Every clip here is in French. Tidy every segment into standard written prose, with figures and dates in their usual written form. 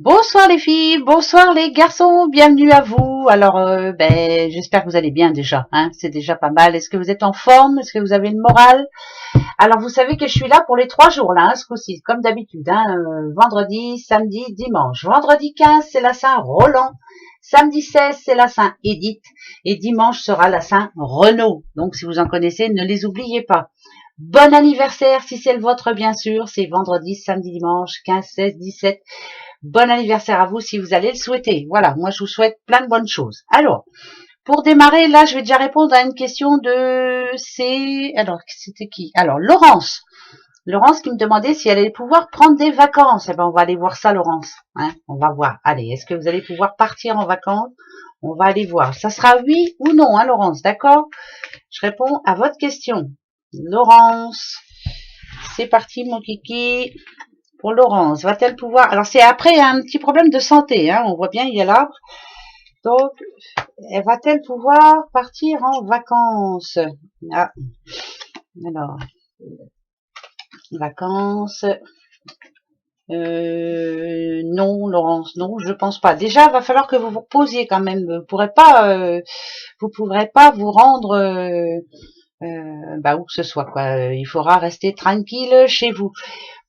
Bonsoir les filles, bonsoir les garçons, bienvenue à vous. Alors, j'espère que vous allez bien déjà, hein, c'est déjà pas mal. Est-ce que vous êtes en forme? Est-ce que vous avez le moral? Alors, vous savez que je suis là pour les 3 jours là, hein, ce coup-ci, comme d'habitude, hein, vendredi, samedi, dimanche. Vendredi 15, c'est la Saint Roland. Samedi 16, c'est la Saint Édith. Et dimanche sera la Saint Renaud. Donc, si vous en connaissez, ne les oubliez pas. Bon anniversaire, si c'est le vôtre, bien sûr. C'est vendredi, samedi, dimanche, 15, 16, 17. Bon anniversaire à vous si vous allez le souhaiter. Voilà, moi je vous souhaite plein de bonnes choses. Alors, pour démarrer, là, je vais déjà répondre à une question de... Alors, c'était qui? Alors, Laurence. Laurence qui me demandait si elle allait pouvoir prendre des vacances. Eh ben, on va aller voir ça, Laurence. Hein, on va voir. Allez, est-ce que vous allez pouvoir partir en vacances? On va aller voir. Ça sera oui ou non, hein, Laurence, d'accord? Je réponds à votre question. Laurence, c'est parti, mon kiki. Pour Laurence, va-t-elle pouvoir... Alors, c'est après un petit problème de santé, hein, on voit bien, il y a l'arbre. Donc, va-t-elle pouvoir partir en vacances? Ah, alors, vacances... non, Laurence, non, je pense pas. Déjà, il va falloir que vous vous reposiez quand même. Vous pourrez pas vous rendre où que ce soit, quoi. Il faudra rester tranquille chez vous.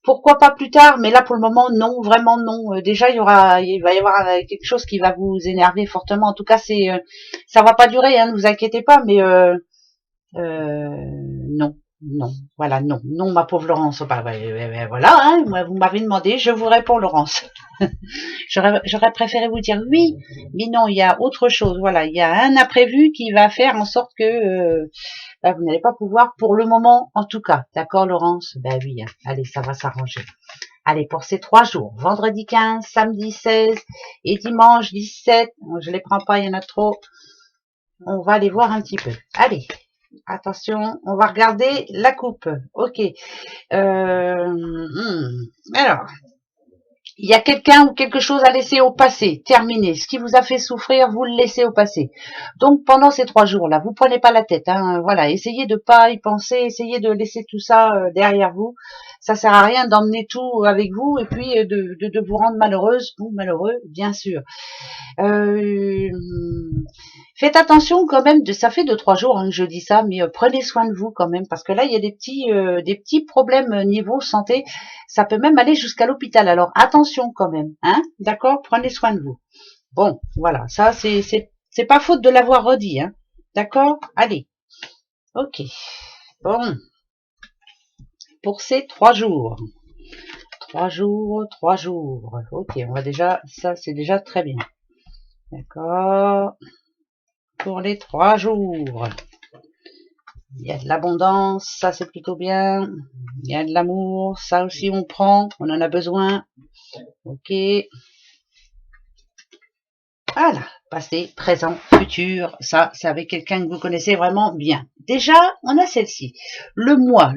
Pourquoi pas plus tard, mais là pour le moment non, vraiment non. Déjà il va y avoir quelque chose qui va vous énerver fortement. En tout cas ça va pas durer, hein, ne vous inquiétez pas, mais non, non, voilà, non, non ma pauvre Laurence. Bah, voilà, hein, moi, vous m'avez demandé, je vous réponds Laurence. J'aurais préféré vous dire oui, mais non, il y a autre chose. Voilà, il y a un imprévu qui va faire en sorte que vous n'allez pas pouvoir pour le moment, en tout cas. D'accord, Laurence? Ben oui, hein. Allez, ça va s'arranger. Allez, pour ces 3 jours, vendredi 15, samedi 16 et dimanche 17, je les prends pas, il y en a trop. On va aller voir un petit peu. Allez, attention, on va regarder la coupe. Ok. Alors, il y a quelqu'un ou quelque chose à laisser au passé, terminé. Ce qui vous a fait souffrir, vous le laissez au passé. Donc pendant ces 3 jours-là, vous prenez pas la tête, hein, voilà, essayez de pas y penser, essayez de laisser tout ça derrière vous. Ça sert à rien d'emmener tout avec vous et puis de vous rendre malheureuse ou malheureux, bien sûr. Euh, Faites attention quand même, ça fait 2-3 jours hein, que je dis ça, mais prenez soin de vous quand même, parce que là il y a des petits problèmes niveau santé, ça peut même aller jusqu'à l'hôpital. Alors attention quand même, hein, d'accord, prenez soin de vous. Bon, voilà, ça c'est pas faute de l'avoir redit, hein, d'accord. Allez, ok. Bon, pour ces 3 jours, 3 jours, 3 jours. Ok, on va déjà, ça c'est déjà très bien, d'accord. Pour les 3 jours. Il y a de l'abondance, ça c'est plutôt bien. Il y a de l'amour, ça aussi on prend, on en a besoin. Ok. Voilà, passé, présent, futur, ça c'est avec quelqu'un que vous connaissez vraiment bien. Déjà, on a celle-ci, le moi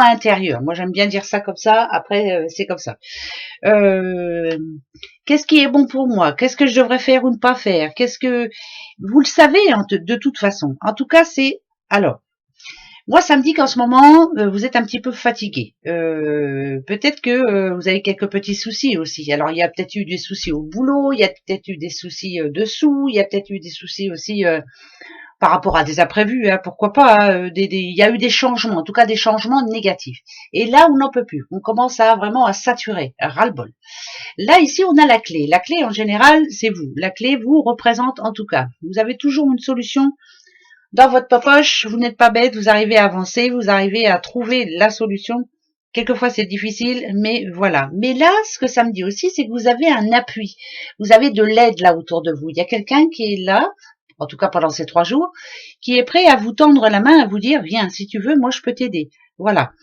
intérieur. Moi j'aime bien dire ça comme ça, après c'est comme ça. Qu'est-ce qui est bon pour moi? Qu'est-ce que je devrais faire ou ne pas faire? Qu'est-ce que... Vous le savez hein, de toute façon. En tout cas, c'est... Alors, moi, ça me dit qu'en ce moment, vous êtes un petit peu fatigué. Peut-être que vous avez quelques petits soucis aussi. Alors, il y a peut-être eu des soucis au boulot, il y a peut-être eu des soucis dessous, il y a peut-être eu des soucis aussi par rapport à des imprévus. Hein, pourquoi pas il y a eu des changements, en tout cas des changements négatifs. Et là, on n'en peut plus. On commence à vraiment à saturer, à ras-le-bol. Là, ici, on a la clé. La clé, en général, c'est vous. La clé vous représente en tout cas. Vous avez toujours une solution dans votre poche, vous n'êtes pas bête, vous arrivez à avancer, vous arrivez à trouver la solution. Quelquefois, c'est difficile, mais voilà. Mais là, ce que ça me dit aussi, c'est que vous avez un appui. Vous avez de l'aide là autour de vous. Il y a quelqu'un qui est là, en tout cas pendant ces 3 jours, qui est prêt à vous tendre la main, à vous dire, viens, si tu veux, moi je peux t'aider. Voilà.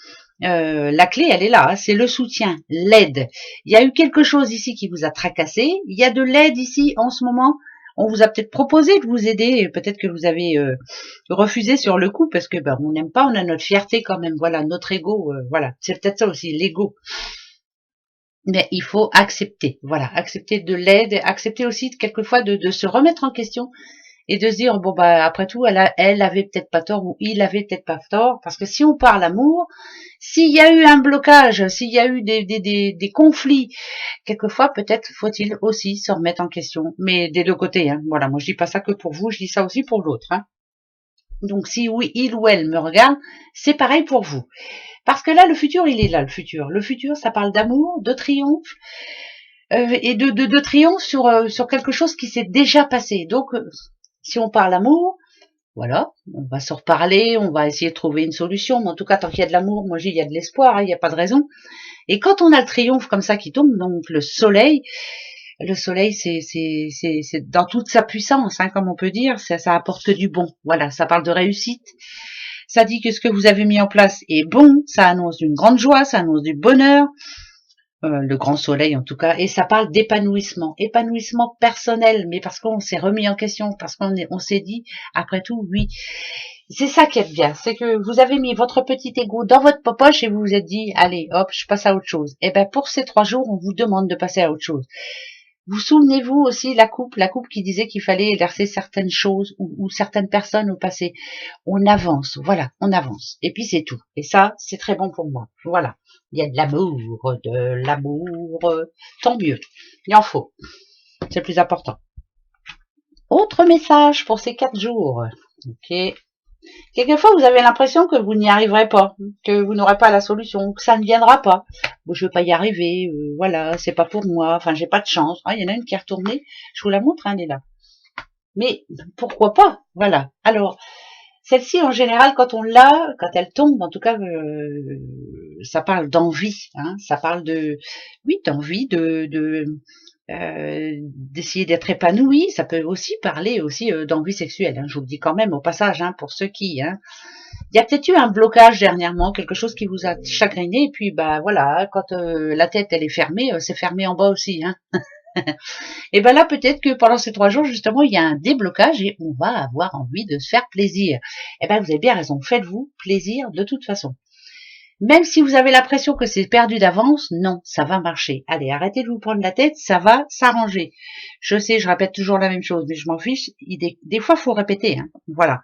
La clé, elle est là, hein, c'est le soutien, l'aide. Il y a eu quelque chose ici qui vous a tracassé. Il y a de l'aide ici en ce moment. On vous a peut-être proposé de vous aider, peut-être que vous avez refusé sur le coup parce que on n'aime pas, on a notre fierté quand même, voilà, notre ego, voilà, c'est peut-être ça aussi, l'ego. Mais il faut accepter, voilà, accepter de l'aide, accepter aussi quelquefois de se remettre en question et de se dire bon bah après tout elle avait peut-être pas tort ou il avait peut-être pas tort, parce que si on parle amour, s'il y a eu un blocage, s'il y a eu des conflits, quelquefois peut-être faut-il aussi se remettre en question, mais des deux côtés, hein. Voilà, moi je dis pas ça que pour vous, je dis ça aussi pour l'autre, hein. Donc si oui, il ou elle me regarde, c'est pareil pour vous. Parce que là, le futur, il est là, le futur. Le futur, ça parle d'amour, de triomphe, et de triomphe sur quelque chose qui s'est déjà passé. Donc, si on parle amour, voilà, on va se reparler, on va essayer de trouver une solution. Mais en tout cas, tant qu'il y a de l'amour, moi je dis, il y a de l'espoir, hein, il n'y a pas de raison. Et quand on a le triomphe comme ça qui tombe, donc le soleil, c'est dans toute sa puissance, hein, comme on peut dire, ça apporte que du bon. Voilà, ça parle de réussite. Ça dit que ce que vous avez mis en place est bon, ça annonce d'une grande joie, ça annonce du bonheur, le grand soleil en tout cas, et ça parle d'épanouissement, épanouissement personnel, mais parce qu'on s'est remis en question, parce on s'est dit, après tout, oui, c'est ça qui est bien, c'est que vous avez mis votre petit ego dans votre poche et vous vous êtes dit, allez, hop, je passe à autre chose. Et ben pour ces 3 jours, on vous demande de passer à autre chose. Vous souvenez-vous aussi la coupe qui disait qu'il fallait exercer certaines choses ou certaines personnes au passé. On avance, voilà, on avance. Et puis c'est tout. Et ça, c'est très bon pour moi. Voilà. Il y a de l'amour, tant mieux. Il en faut. C'est le plus important. Autre message pour ces 4 jours. Ok. Quelquefois, vous avez l'impression que vous n'y arriverez pas, que vous n'aurez pas la solution, que ça ne viendra pas. Bon, je vais pas y arriver, voilà, c'est pas pour moi, enfin, j'ai pas de chance. Ah, il y en a une qui est retournée, je vous la montre, hein, elle est là. Mais pourquoi pas, voilà. Alors, celle-ci, en général, quand on l'a, quand elle tombe, en tout cas, ça parle d'envie, hein, ça parle de, oui, d'envie, d'essayer d'être épanoui. Ça peut aussi parler aussi d'envie sexuelle, hein, je vous le dis quand même au passage, hein, pour ceux qui, hein. Il y a peut-être eu un blocage dernièrement, quelque chose qui vous a chagriné, et puis bah voilà, quand la tête elle est fermée, c'est fermé en bas aussi, hein. Et ben là peut-être que pendant ces 3 jours justement il y a un déblocage et on va avoir envie de se faire plaisir. Et ben vous avez bien raison, faites-vous plaisir de toute façon. Même si vous avez l'impression que c'est perdu d'avance, non, ça va marcher. Allez, arrêtez de vous prendre la tête, ça va s'arranger. Je sais, je répète toujours la même chose, mais je m'en fiche. Des fois, faut répéter, hein. Voilà.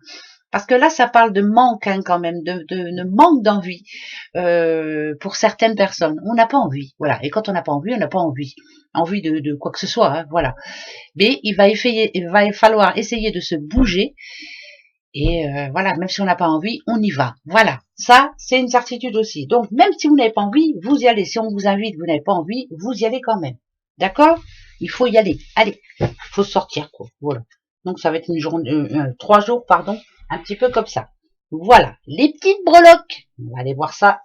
Parce que là, ça parle de manque, hein, quand même, de manque d'envie pour certaines personnes. On n'a pas envie, voilà. Et quand on n'a pas envie, on n'a pas envie de quoi que ce soit, hein, voilà. Mais il va falloir essayer de se bouger. Et voilà, même si on n'a pas envie, on y va. Voilà, ça, c'est une certitude aussi. Donc, même si vous n'avez pas envie, vous y allez. Si on vous invite, vous n'avez pas envie, vous y allez quand même. D'accord? Il faut y aller. Allez, il faut sortir, quoi. Voilà. Donc, ça va être une journée, 3 jours, pardon, un petit peu comme ça. Voilà, les petites breloques. On va aller voir ça.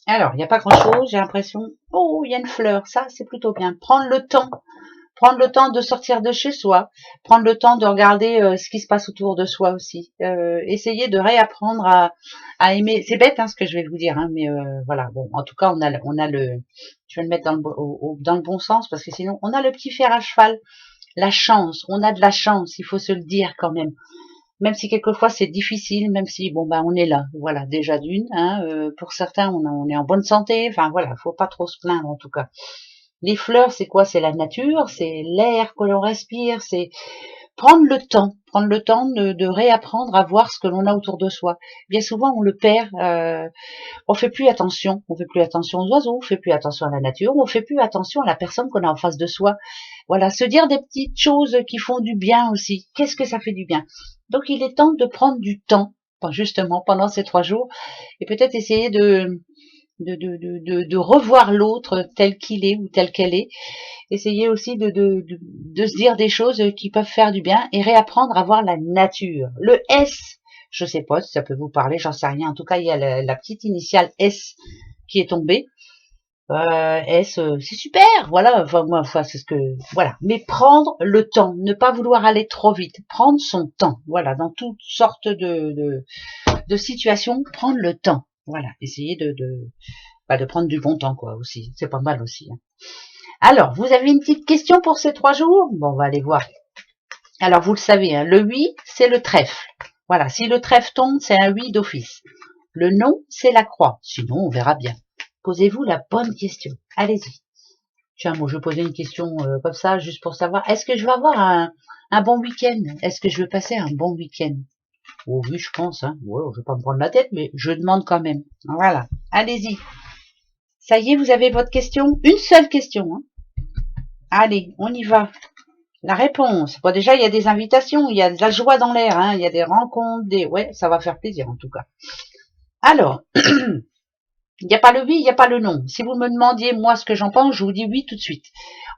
Alors, il n'y a pas grand-chose, j'ai l'impression. Oh, il y a une fleur. Ça, c'est plutôt bien. Prendre le temps de sortir de chez soi, prendre le temps de regarder ce qui se passe autour de soi aussi, essayer de réapprendre à aimer. C'est bête, hein, ce que je vais vous dire, hein, mais voilà. Bon, en tout cas, on a le, je vais le mettre dans le bon sens parce que sinon, on a le petit fer à cheval, la chance. On a de la chance, il faut se le dire quand même. Même si quelquefois c'est difficile, même si bon bah on est là, voilà déjà d'une. Hein, pour certains, on est en bonne santé. Enfin voilà, faut pas trop se plaindre en tout cas. Les fleurs, c'est quoi? C'est la nature, c'est l'air que l'on respire, c'est prendre le temps de réapprendre à voir ce que l'on a autour de soi. Bien souvent, on le perd, on fait plus attention aux oiseaux, on fait plus attention à la nature, on fait plus attention à la personne qu'on a en face de soi. Voilà, se dire des petites choses qui font du bien aussi. Qu'est-ce que ça fait du bien? Donc, il est temps de prendre du temps, justement, pendant ces 3 jours, et peut-être essayer de revoir l'autre tel qu'il est ou tel qu'elle est. Essayer aussi de se dire des choses qui peuvent faire du bien et réapprendre à voir la nature. Le S, je sais pas si ça peut vous parler, j'en sais rien. En tout cas, il y a la petite initiale S qui est tombée. S, c'est super, voilà. Enfin, moi, c'est ce que, voilà. Mais prendre le temps, ne pas vouloir aller trop vite, prendre son temps, voilà, dans toutes sortes de situations, prendre le temps, voilà. Essayer de prendre du bon temps, quoi, aussi. C'est pas mal aussi. Hein. Alors, vous avez une petite question pour ces 3 jours? Bon, on va aller voir. Alors, vous le savez, hein, le oui, c'est le trèfle. Voilà, si le trèfle tombe, c'est un oui d'office. Le non, c'est la croix. Sinon, on verra bien. Posez-vous la bonne question. Allez-y. Tiens, moi je vais poser une question comme ça, juste pour savoir, est-ce que je vais avoir un bon week-end? Est-ce que je vais passer un bon week-end? Oh oui, je pense, hein. Ouais, je vais pas me prendre la tête, mais je demande quand même. Voilà, allez-y. Ça y est, vous avez votre question? Une seule question, hein. Allez, on y va. La réponse. Bon, déjà, il y a des invitations, il y a de la joie dans l'air, hein. Il y a des rencontres, ouais, ça va faire plaisir en tout cas. Alors, il n'y a pas le oui, il n'y a pas le non. Si vous me demandiez moi ce que j'en pense, je vous dis oui tout de suite.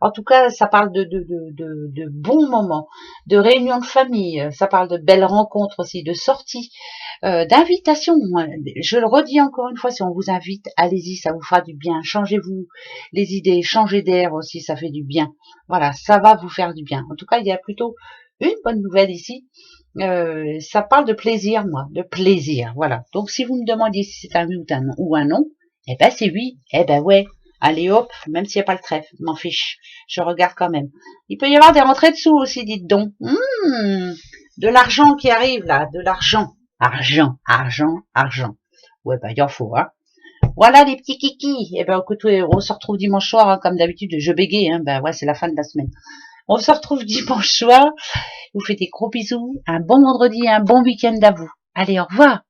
En tout cas, ça parle de bons moments, de réunions de famille, ça parle de belles rencontres aussi, de sorties, d'invitations. Je le redis encore une fois, si on vous invite, allez-y, ça vous fera du bien. Changez-vous les idées, changez d'air aussi, ça fait du bien. Voilà, ça va vous faire du bien. En tout cas, il y a plutôt une bonne nouvelle ici. Ça parle de plaisir, moi, de plaisir, voilà. Donc, si vous me demandiez si c'est un oui ou un non, eh ben c'est oui, eh ben ouais. Allez hop, même s'il n'y a pas le trèfle, m'en fiche, je regarde quand même. Il peut y avoir des rentrées de sous aussi, dites donc. De l'argent qui arrive là, de l'argent. Argent, argent, argent. Ouais, ben il en faut, hein. Voilà les petits kikis. Eh ben écoutez, on se retrouve dimanche soir, hein, comme d'habitude, je bégaye, hein, ben ouais, c'est la fin de la semaine. On se retrouve dimanche soir. Je vous fais des gros bisous, un bon vendredi, un bon week-end à vous. Allez, au revoir.